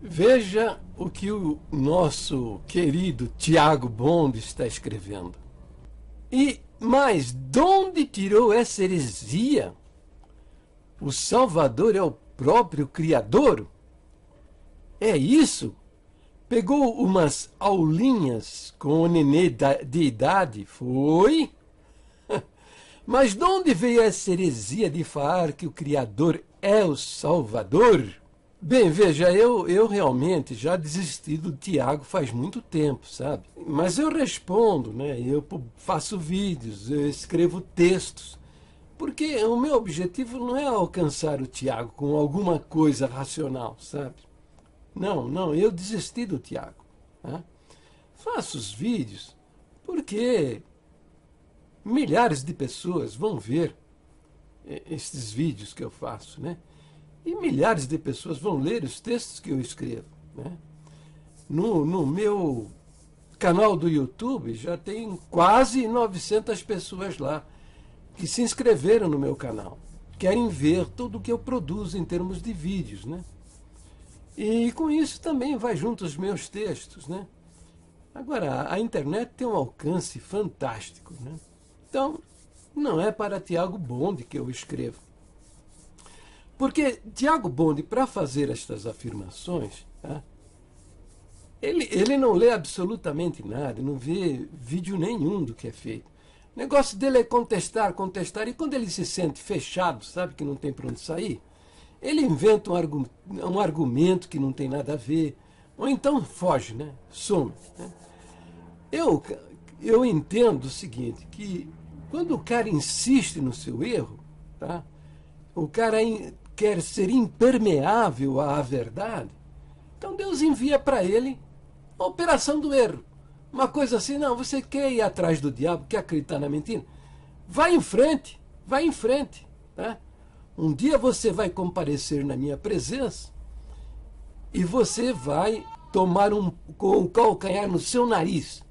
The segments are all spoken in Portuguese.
Veja o que o nosso querido Tiago Bond está escrevendo. Mas de onde tirou essa heresia? O Salvador é o próprio Criador? É isso? Pegou umas aulinhas com o nenê de idade? Foi? Mas de onde veio essa heresia de falar que o Criador é o Salvador? Bem, veja, eu realmente já desisti do Tiago faz muito tempo, sabe? Mas eu respondo, né? Eu faço vídeos, eu escrevo textos, porque o meu objetivo não é alcançar o Tiago com alguma coisa racional, sabe? Não, eu desisti do Tiago. Né? Faço os vídeos porque milhares de pessoas vão ver esses vídeos que eu faço, né? E milhares de pessoas vão ler os textos que eu escrevo. Né? No meu canal do YouTube já tem quase 900 pessoas lá que se inscreveram no meu canal. Querem ver tudo o que eu produzo em termos de vídeos. Né? E com isso também vai junto os meus textos. Né? Agora, a internet tem um alcance fantástico. Né? Então, não é para Tiago Bond que eu escrevo. Porque Tiago Bond, para fazer estas afirmações, tá? ele não lê absolutamente nada, não vê vídeo nenhum do que é feito. O negócio dele é contestar, e quando ele se sente fechado, sabe que não tem para onde sair, ele inventa um argumento que não tem nada a ver, ou então foge, né? Some. Né? Eu entendo o seguinte, que quando o cara insiste no seu erro, tá? O cara quer ser impermeável à verdade, então Deus envia para ele a operação do erro. Uma coisa assim, não, você quer ir atrás do diabo, quer acreditar na mentira? Vai em frente, vai em frente. Tá? Um dia você vai comparecer na minha presença e você vai tomar com o calcanhar no seu nariz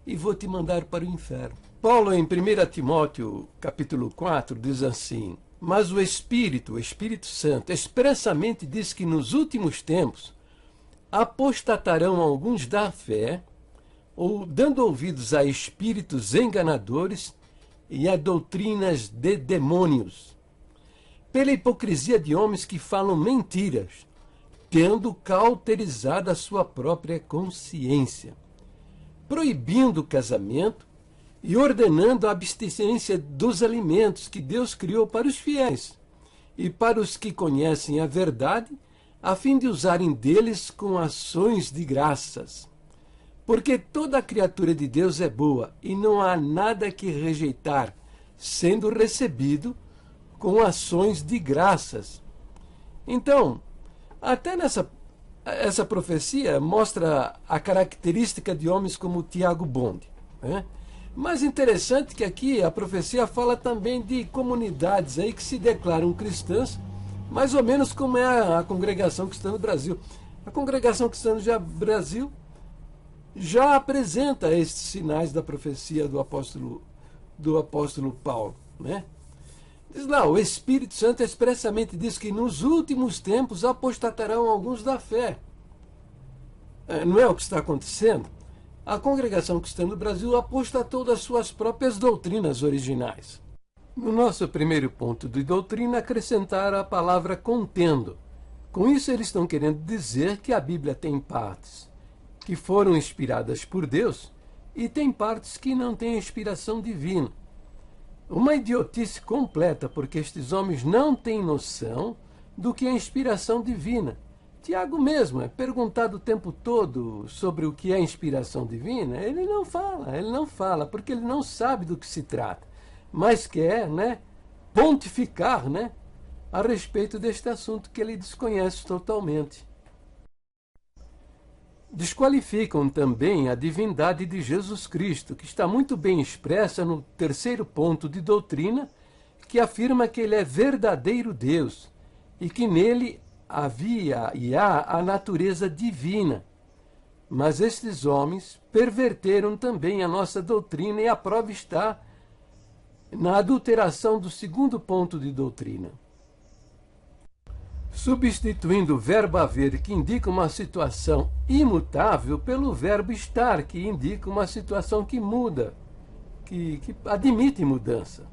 e vou te mandar para o inferno. Paulo, em 1 Timóteo, capítulo 4, diz assim: mas o Espírito Santo, expressamente diz que nos últimos tempos apostatarão alguns da fé, ou dando ouvidos a espíritos enganadores e a doutrinas de demônios, pela hipocrisia de homens que falam mentiras, tendo cauterizado a sua própria consciência, proibindo o casamento e ordenando a abstinência dos alimentos que Deus criou para os fiéis e para os que conhecem a verdade, a fim de usarem deles com ações de graças. Porque toda criatura de Deus é boa e não há nada que rejeitar, sendo recebido com ações de graças. Então, até essa profecia mostra a característica de homens como Tiago Bond, né? Mas interessante que aqui a profecia fala também de comunidades aí que se declaram cristãs, mais ou menos como é a Congregação Cristã do Brasil. A Congregação Cristã do Brasil já apresenta esses sinais da profecia do apóstolo Paulo. Né? Diz lá, o Espírito Santo expressamente diz que nos últimos tempos apostatarão alguns da fé. Não é o que está acontecendo? A Congregação Cristã do Brasil apostatou das suas próprias doutrinas originais. No nosso primeiro ponto de doutrina, acrescentaram a palavra contendo. Com isso, eles estão querendo dizer que a Bíblia tem partes que foram inspiradas por Deus e tem partes que não têm inspiração divina. Uma idiotice completa, porque estes homens não têm noção do que é inspiração divina. Tiago mesmo é perguntado o tempo todo sobre o que é inspiração divina, ele não fala, porque ele não sabe do que se trata, mas quer, né, pontificar, né, a respeito deste assunto que ele desconhece totalmente. Desqualificam também a divindade de Jesus Cristo, que está muito bem expressa no terceiro ponto de doutrina, que afirma que ele é verdadeiro Deus e que nele havia e há a natureza divina. Mas estes homens perverteram também a nossa doutrina e a prova está na adulteração do segundo ponto de doutrina. substituindo o verbo haver, que indica uma situação imutável, pelo verbo estar, que indica uma situação que muda, que admite mudança.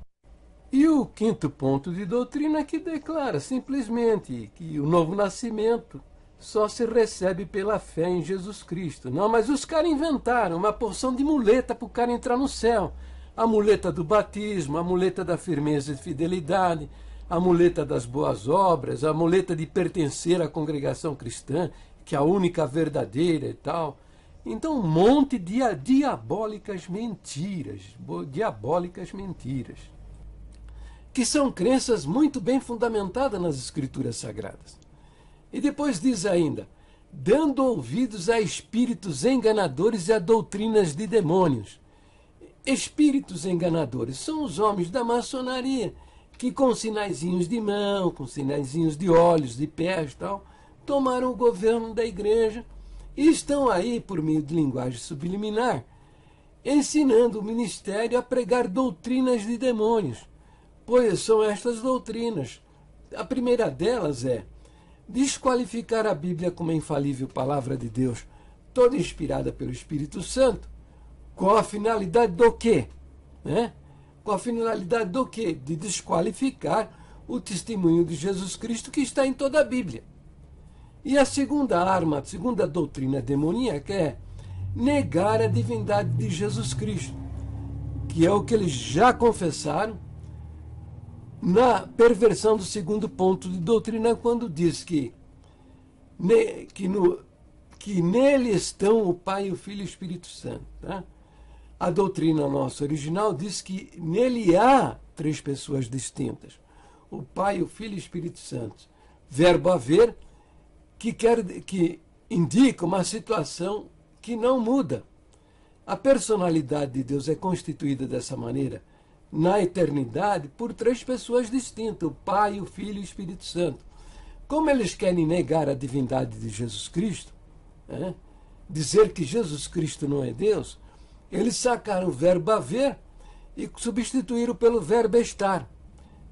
E o quinto ponto de doutrina que declara simplesmente que o novo nascimento só se recebe pela fé em Jesus Cristo. Não, mas os caras inventaram uma porção de muleta para o cara entrar no céu. A muleta do batismo, a muleta da firmeza e fidelidade, a muleta das boas obras, a muleta de pertencer à congregação cristã, que é a única verdadeira e tal. Então, um monte de diabólicas mentiras, que são crenças muito bem fundamentadas nas Escrituras Sagradas. E depois diz ainda, dando ouvidos a espíritos enganadores e a doutrinas de demônios. Espíritos enganadores são os homens da maçonaria, que com sinaizinhos de mão, com sinaizinhos de olhos, de pés e tal, tomaram o governo da igreja e estão aí, por meio de linguagem subliminar, ensinando o ministério a pregar doutrinas de demônios. Pois são estas doutrinas. A primeira delas é desqualificar a Bíblia como a infalível palavra de Deus, toda inspirada pelo Espírito Santo, com a finalidade do quê? Com a finalidade do quê? De desqualificar o testemunho de Jesus Cristo que está em toda a Bíblia. E a segunda arma, a segunda doutrina demoníaca é negar a divindade de Jesus Cristo, que é o que eles já confessaram na perversão do segundo ponto de doutrina, quando diz que nele estão o Pai, o Filho e o Espírito Santo. Tá? A doutrina nossa original diz que nele há três pessoas distintas: o Pai, o Filho e o Espírito Santo. Verbo haver, que indica uma situação que não muda. A personalidade de Deus é constituída dessa maneira, na eternidade, por três pessoas distintas: o Pai, o Filho e o Espírito Santo. Como eles querem negar a divindade de Jesus Cristo, dizer que Jesus Cristo não é Deus, eles sacaram o verbo haver e substituíram pelo verbo estar.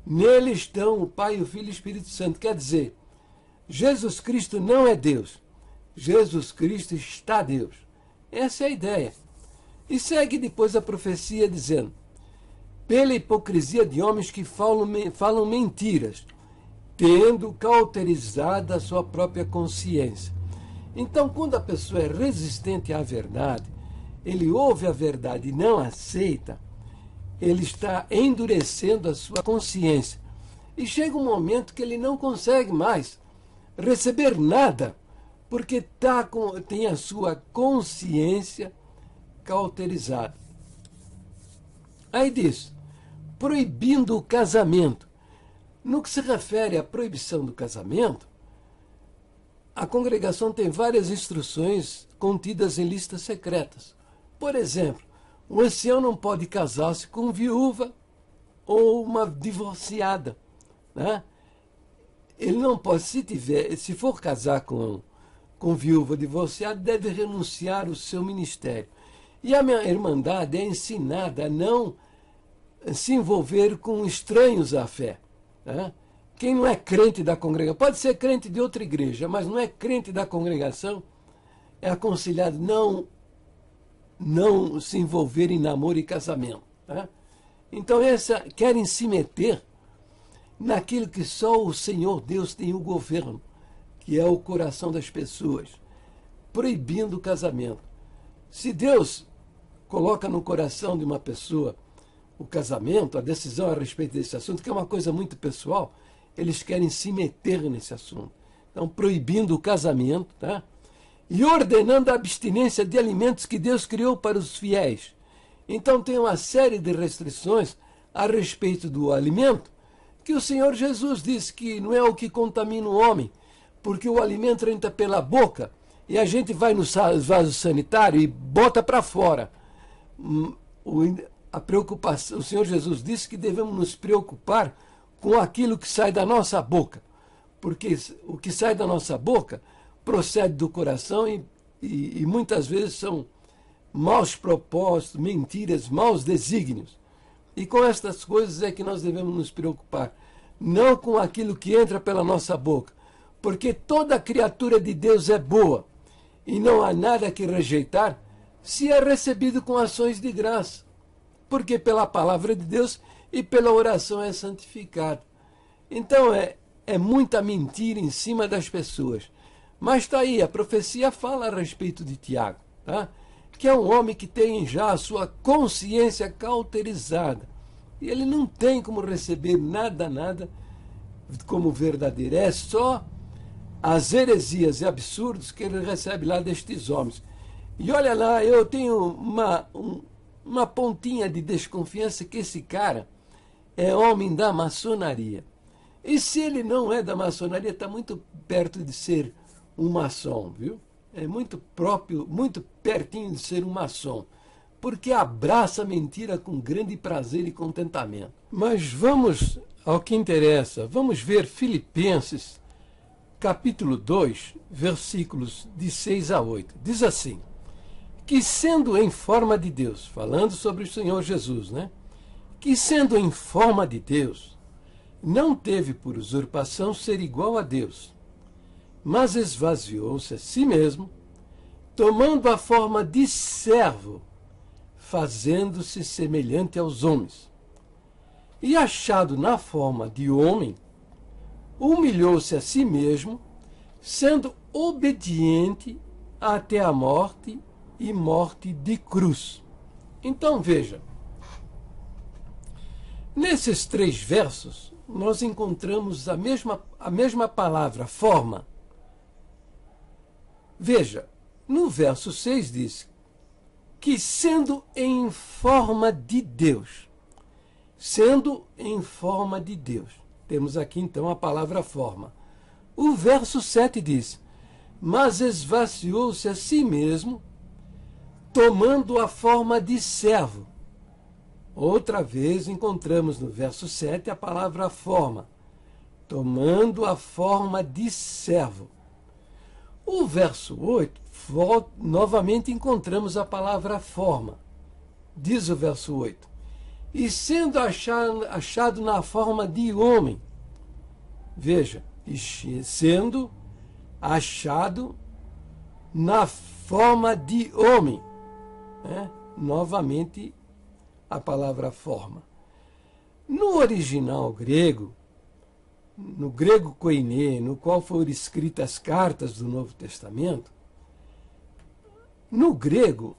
Nele estão o Pai, o Filho e o Espírito Santo. Quer dizer, Jesus Cristo não é Deus. Jesus Cristo está Deus. Essa é a ideia. E segue depois a profecia dizendo: pela hipocrisia de homens que falam mentiras, tendo cauterizado a sua própria consciência. Então, quando a pessoa é resistente à verdade, ele ouve a verdade e não aceita, ele está endurecendo a sua consciência. E chega um momento que ele não consegue mais receber nada, porque tem a sua consciência cauterizada. Aí diz, proibindo o casamento. No que se refere à proibição do casamento, a congregação tem várias instruções contidas em listas secretas. Por exemplo, o ancião não pode casar-se com viúva ou uma divorciada. Ele não pode, se for casar com viúva divorciada, deve renunciar ao seu ministério. E a minha irmandade é ensinada a não se envolver com estranhos à fé. Quem não é crente da congregação, pode ser crente de outra igreja, mas não é crente da congregação, é aconselhado não se envolver em namoro e casamento. Então querem se meter naquilo que só o Senhor Deus tem o governo, que é o coração das pessoas, proibindo o casamento. Se Deus coloca no coração de uma pessoa o casamento, a decisão a respeito desse assunto, que é uma coisa muito pessoal, eles querem se meter nesse assunto. Então, proibindo o casamento, e ordenando a abstinência de alimentos que Deus criou para os fiéis. Então, tem uma série de restrições a respeito do alimento, que o Senhor Jesus disse que não é o que contamina o homem, porque o alimento entra pela boca e a gente vai no vaso sanitário e bota para fora. A preocupação, o Senhor Jesus disse que devemos nos preocupar com aquilo que sai da nossa boca, porque o que sai da nossa boca procede do coração e muitas vezes são maus propósitos, mentiras, maus desígnios. E com estas coisas é que nós devemos nos preocupar, não com aquilo que entra pela nossa boca, porque toda criatura de Deus é boa, e não há nada que rejeitar, se é recebido com ações de graça, porque pela palavra de Deus e pela oração é santificado. Então é muita mentira em cima das pessoas. Mas está aí, a profecia fala a respeito de Tiago, tá? Que é um homem que tem já a sua consciência cauterizada. E ele não tem como receber nada como verdadeiro. É só as heresias e absurdos que ele recebe lá destes homens. E olha lá, eu tenho uma pontinha de desconfiança que esse cara é homem da maçonaria. E se ele não é da maçonaria, está muito perto de ser um maçom, viu? É muito próprio, muito pertinho de ser um maçom, porque abraça a mentira com grande prazer e contentamento. Mas vamos ao que interessa. Vamos ver Filipenses, capítulo 2, versículos de 6 a 8. Diz assim: que sendo em forma de Deus, falando sobre o Senhor Jesus, né? Que sendo em forma de Deus, não teve por usurpação ser igual a Deus, mas esvaziou-se a si mesmo, tomando a forma de servo, fazendo-se semelhante aos homens. E achado na forma de homem, humilhou-se a si mesmo, sendo obediente até a morte e morte de cruz. Então veja, nesses 3 versos nós encontramos a mesma palavra, forma. Veja, no verso 6 diz que sendo em forma de Deus, sendo em forma de Deus. Temos aqui então a palavra forma. O verso 7 diz: mas esvaziou-se a si mesmo, tomando a forma de servo. Outra vez encontramos no verso 7 a palavra forma, tomando a forma de servo. O verso 8, novamente encontramos a palavra forma. Diz o verso 8: e sendo achado na forma de homem. Veja, sendo achado na forma de homem. Novamente a palavra forma. No original grego, no grego koiné, no qual foram escritas as cartas do Novo Testamento, no grego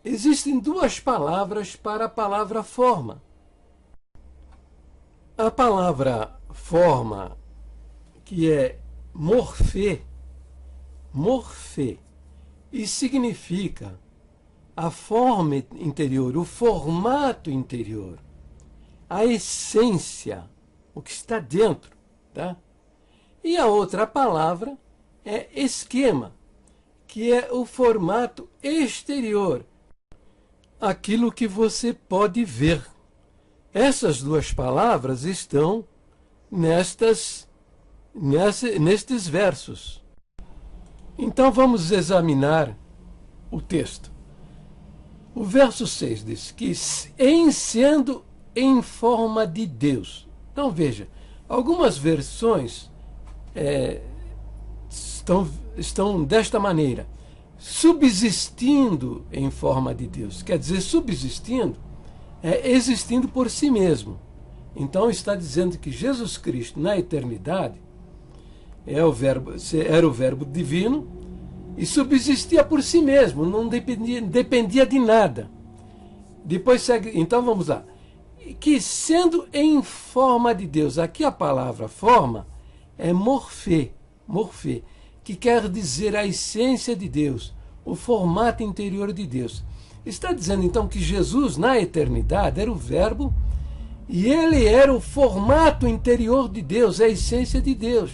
existem 2 palavras para a palavra forma. A palavra forma, que é morfê, e significa a forma interior, o formato interior, a essência, o que está dentro, tá? E a outra palavra é esquema, que é o formato exterior, aquilo que você pode ver. Essas 2 palavras estão nestes versos. Então vamos examinar o texto. O verso 6 diz que em sendo em forma de Deus. Então veja, algumas versões estão desta maneira: subsistindo em forma de Deus. Quer dizer, subsistindo é existindo por si mesmo. Então está dizendo que Jesus Cristo, na eternidade, era o verbo divino e subsistia por si mesmo, não dependia de nada. Depois segue, então vamos lá. Que sendo em forma de Deus, aqui a palavra forma é morfê, que quer dizer a essência de Deus, o formato interior de Deus. Está dizendo então que Jesus na eternidade era o verbo e ele era o formato interior de Deus, a essência de Deus.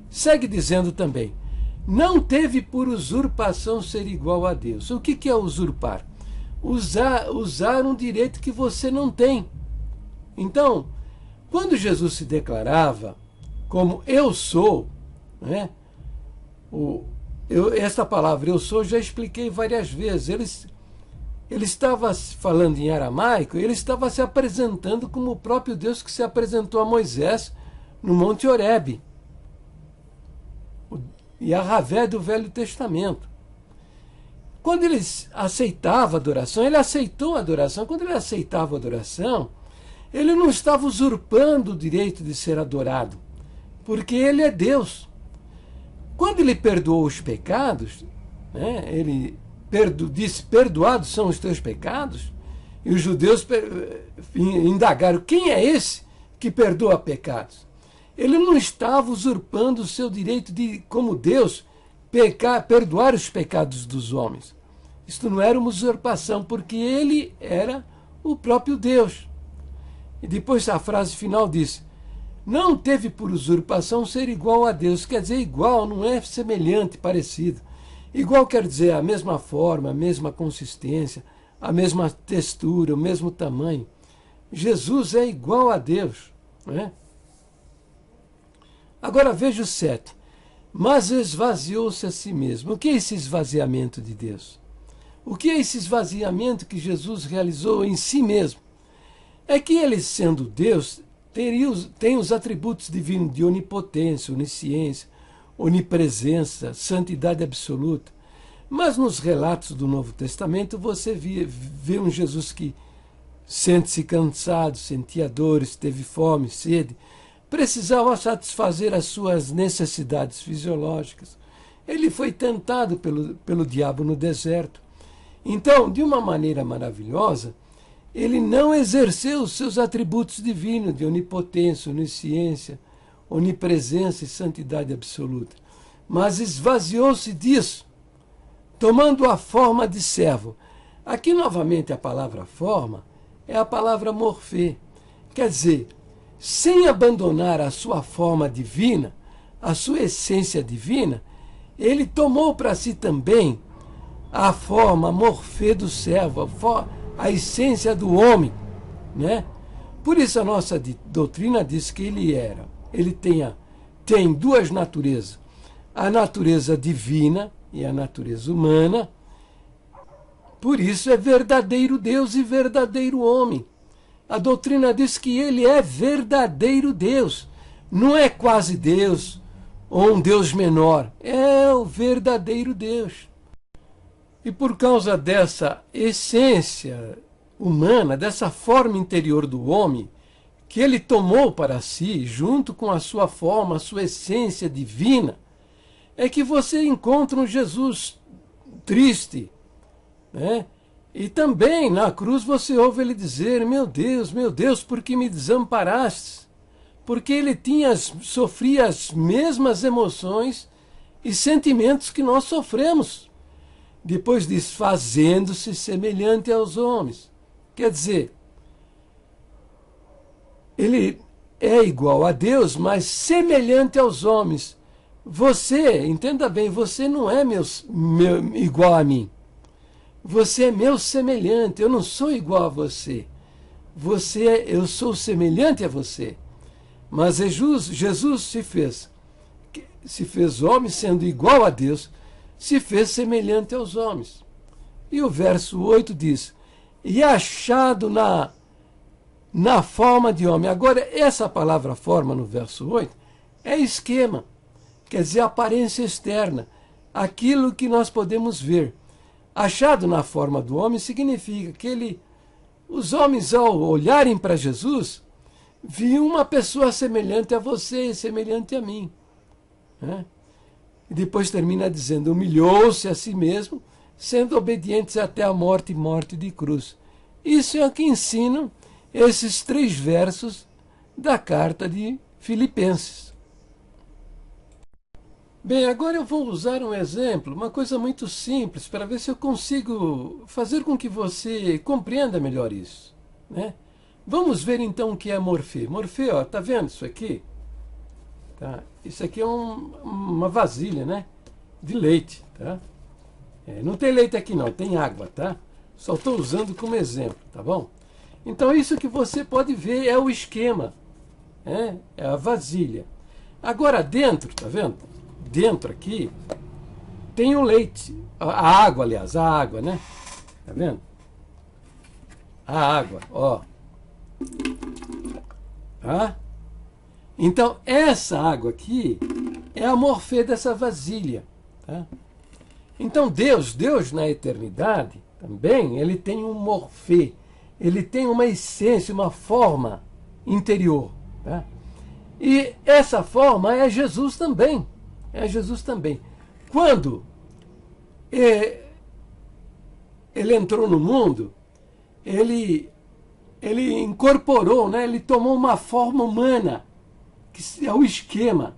Segue dizendo também: não teve por usurpação ser igual a Deus. O que é usurpar? Usar um direito que você não tem. Então, quando Jesus se declarava como eu sou, né? Essa palavra eu sou, já expliquei várias vezes. Ele estava falando em aramaico, ele estava se apresentando como o próprio Deus que se apresentou a Moisés no Monte Horebe. Yahvé do Velho Testamento. Quando ele aceitava a adoração, ele aceitou a adoração. Quando ele aceitava a adoração, ele não estava usurpando o direito de ser adorado, porque ele é Deus. Quando ele perdoou os pecados, né, ele disse, perdoados são os teus pecados, e os judeus indagaram, quem é esse que perdoa pecados? Ele não estava usurpando o seu direito de, como Deus, perdoar os pecados dos homens. Isto não era uma usurpação, porque ele era o próprio Deus. E depois a frase final diz, não teve por usurpação ser igual a Deus. Quer dizer, igual não é semelhante, parecido. Igual quer dizer a mesma forma, a mesma consistência, a mesma textura, o mesmo tamanho. Jesus é igual a Deus, não é? Agora veja o 7. Mas esvaziou-se a si mesmo. O que é esse esvaziamento de Deus? O que é esse esvaziamento que Jesus realizou em si mesmo? É que ele, sendo Deus, tem os atributos divinos de onipotência, onisciência, onipresença, santidade absoluta. Mas nos relatos do Novo Testamento você vê um Jesus que sente-se cansado, sentia dores, teve fome, sede, precisava satisfazer as suas necessidades fisiológicas. Ele foi tentado pelo diabo no deserto. Então, de uma maneira maravilhosa, ele não exerceu os seus atributos divinos de onipotência, onisciência, onipresença e santidade absoluta, mas esvaziou-se disso, tomando a forma de servo. Aqui, novamente, a palavra forma é a palavra morfê. Quer dizer, sem abandonar a sua forma divina, a sua essência divina, ele tomou para si também a forma morfê do servo, a essência do homem, né? Por isso a nossa doutrina diz que ele tem duas naturezas, a natureza divina e a natureza humana. Por isso é verdadeiro Deus e verdadeiro homem. A doutrina diz que ele é verdadeiro Deus, não é quase Deus ou um Deus menor, é o verdadeiro Deus. E por causa dessa essência humana, dessa forma interior do homem, que ele tomou para si, junto com a sua forma, a sua essência divina, é que você encontra um Jesus triste, né? E também na cruz você ouve ele dizer, meu Deus, por que me desamparaste? Porque ele sofria as mesmas emoções e sentimentos que nós sofremos. Depois diz, fazendo-se semelhante aos homens. Quer dizer, ele é igual a Deus, mas semelhante aos homens. Você, entenda bem, você não é igual a mim. Você é meu semelhante, eu não sou igual a você. Eu sou semelhante a você. Mas Jesus se fez homem, sendo igual a Deus, se fez semelhante aos homens. E o verso 8 diz, e achado na forma de homem. Agora, essa palavra forma no verso 8 é esquema, quer dizer, aparência externa, aquilo que nós podemos ver. Achado na forma do homem significa que os homens, ao olharem para Jesus, viam uma pessoa semelhante a você, semelhante a mim, né? E depois termina dizendo, humilhou-se a si mesmo, sendo obedientes até a morte e morte de cruz. Isso é o que ensinam esses 3 versos da carta de Filipenses. Bem, agora eu vou usar um exemplo, uma coisa muito simples, para ver se eu consigo fazer com que você compreenda melhor isso, né? Vamos ver então o que é morfê. Morfê, ó, tá vendo isso aqui? Tá? Isso aqui é uma vasilha, né? De leite, tá? Não tem leite aqui não, tem água, tá? Só estou usando como exemplo, tá bom? Então isso que você pode ver é o esquema, né? É a vasilha. Agora dentro, tá vendo? Dentro aqui tem o leite, a água, aliás, a água, né? Tá vendo? A água, ó. Tá? Então essa água aqui é a morfê dessa vasilha. Tá? Então Deus na eternidade, também, ele tem um morfê, ele tem uma essência, uma forma interior. Tá? E essa forma é Jesus também. É Jesus também. Quando ele entrou no mundo, ele incorporou, né? Ele tomou uma forma humana, que é o esquema.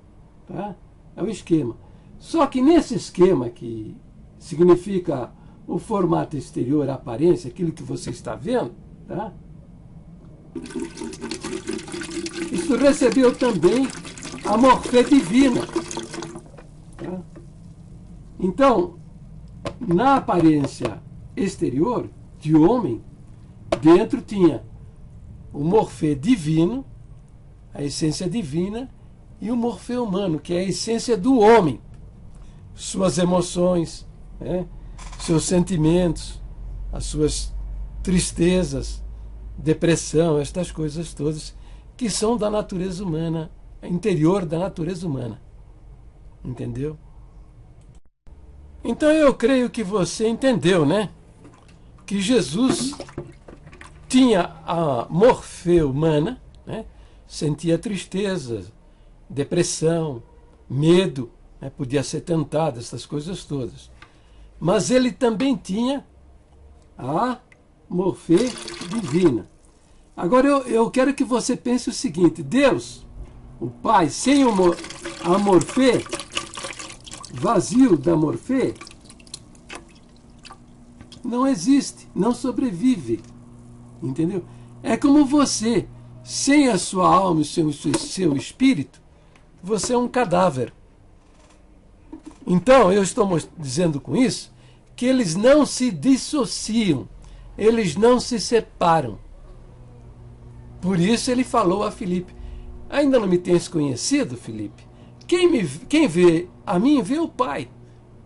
Tá? É o esquema. Só que nesse esquema, que significa o formato exterior, a aparência, aquilo que você está vendo, tá? Isso recebeu também a morfê divina. Tá? Então, na aparência exterior de homem, dentro tinha o morfê divino, a essência divina, e o morfê humano, que é a essência do homem. Suas emoções, né? Seus sentimentos, as suas tristezas, depressão, estas coisas todas que são da natureza humana, interior da natureza humana. Entendeu? Então eu creio que você entendeu, né? Que Jesus tinha a morfê humana, né? Sentia tristeza, depressão, medo, né? Podia ser tentado, essas coisas todas. Mas ele também tinha a morfê divina. Agora eu quero que você pense o seguinte: Deus, o Pai, sem a morfê, vazio da morfê, não existe, não sobrevive. Entendeu? É como você, sem a sua alma e seu espírito, você é um cadáver. Então, eu estou dizendo com isso que eles não se dissociam, eles não se separam. Por isso ele falou a Filipe: ainda não me tens conhecido, Filipe? Quem vê a mim, vê o Pai.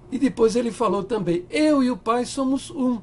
E depois ele falou também: eu e o Pai somos um.